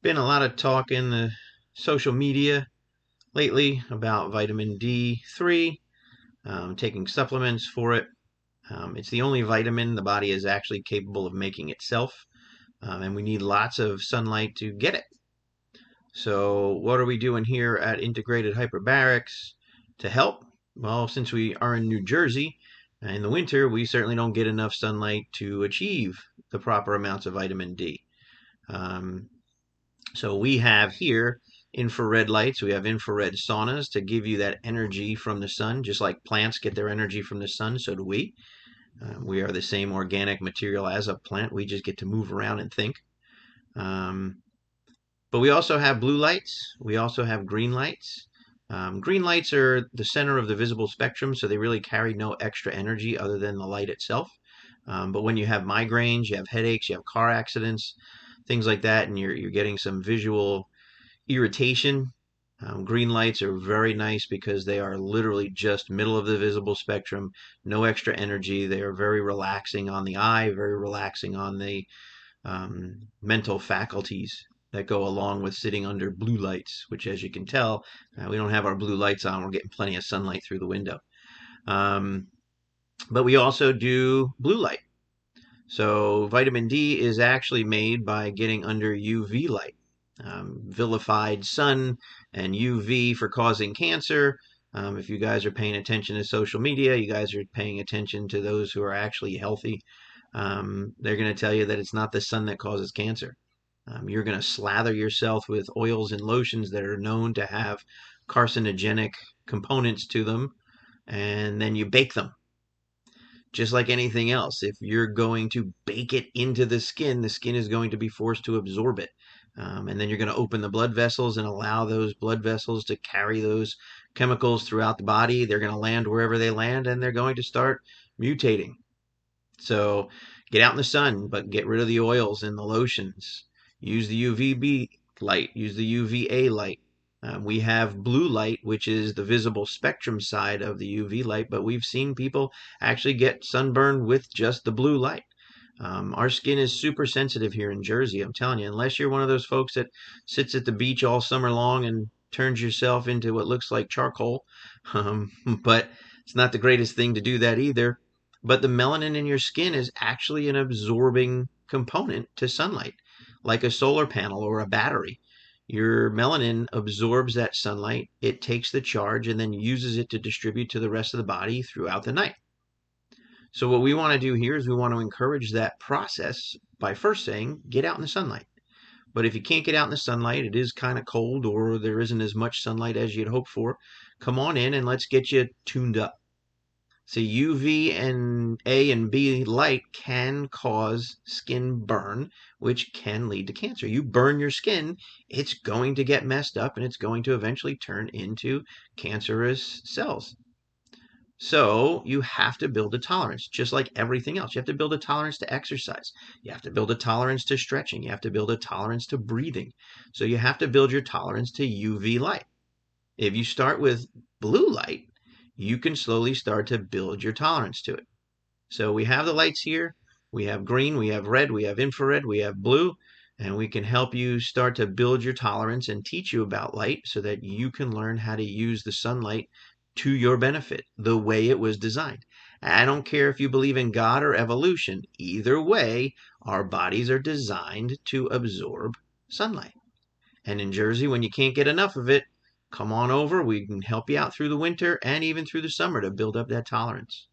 Been a lot of talk in the social media lately about vitamin D3, taking supplements for it. It's the only vitamin the body is actually capable of making itself, and we need lots of sunlight to get it. So, what are we doing here at Integrated Hyperbarics to help? Well, since we are in New Jersey, in the winter, we certainly don't get enough sunlight to achieve the proper amounts of vitamin D. Um, So we have here infrared lights. We have infrared saunas to give you that energy from the sun. Just like plants get their energy from the sun, so do we. We are the same organic material as a plant. We just get to move around and think. Um, but we also have blue lights. We also have green lights. Green lights are the center of the visible spectrum, so they really carry no extra energy other than the light itself. But when you have migraines, you have headaches, you have car accidents, things like that, and you're getting some visual irritation. Green lights are very nice because they are literally just middle of the visible spectrum, no extra energy. They are very relaxing on the eye, very relaxing on the mental faculties that go along with sitting under blue lights, which, as you can tell, we don't have our blue lights on. We're getting plenty of sunlight through the window. Um, but we also do blue light. So vitamin D is actually made by getting under UV light. Vilified sun and UV for causing cancer. If you guys are paying attention to social media, you guys are paying attention to those who are actually healthy. They're going to tell you that it's not the sun that causes cancer. You're going to slather yourself with oils and lotions that are known to have carcinogenic components to them, and then you bake them just like anything else. If you're going to bake it into the skin is going to be forced to absorb it. And then you're going to open the blood vessels and allow those blood vessels to carry those chemicals throughout the body. They're going to land wherever they land, and they're going to start mutating. So get out in the sun, but get rid of the oils and the lotions. Use the UVB light, use the UVA light. We have blue light, which is the visible spectrum side of the UV light, but we've seen people actually get sunburned with just the blue light. Our skin is super sensitive here in Jersey. I'm telling you, unless you're one of those folks that sits at the beach all summer long and turns yourself into what looks like charcoal. But it's not the greatest thing to do that either. But the melanin in your skin is actually an absorbing component to sunlight, like a solar panel or a battery. Your melanin absorbs that sunlight, it takes the charge, and then uses it to distribute to the rest of the body throughout the night. So what we want to do here is we want to encourage that process by first saying, get out in the sunlight. But if you can't get out in the sunlight, it is kind of cold or there isn't as much sunlight as you'd hoped for, come on in and let's get you tuned up. So UV and A and B light can cause skin burn, which can lead to cancer. You burn your skin, it's going to get messed up and it's going to eventually turn into cancerous cells. So you have to build a tolerance, just like everything else. You have to build a tolerance to exercise. You have to build a tolerance to stretching. You have to build a tolerance to breathing. So you have to build your tolerance to UV light. If you start with blue light, you can slowly start to build your tolerance to it. So we have the lights here. We have green, we have red, we have infrared, we have blue, and we can help you start to build your tolerance and teach you about light so that you can learn how to use the sunlight to your benefit, the way it was designed. I don't care if you believe in God or evolution. Either way, our bodies are designed to absorb sunlight. And in Jersey, when you can't get enough of it, come on over. We can help you out through the winter and even through the summer to build up that tolerance.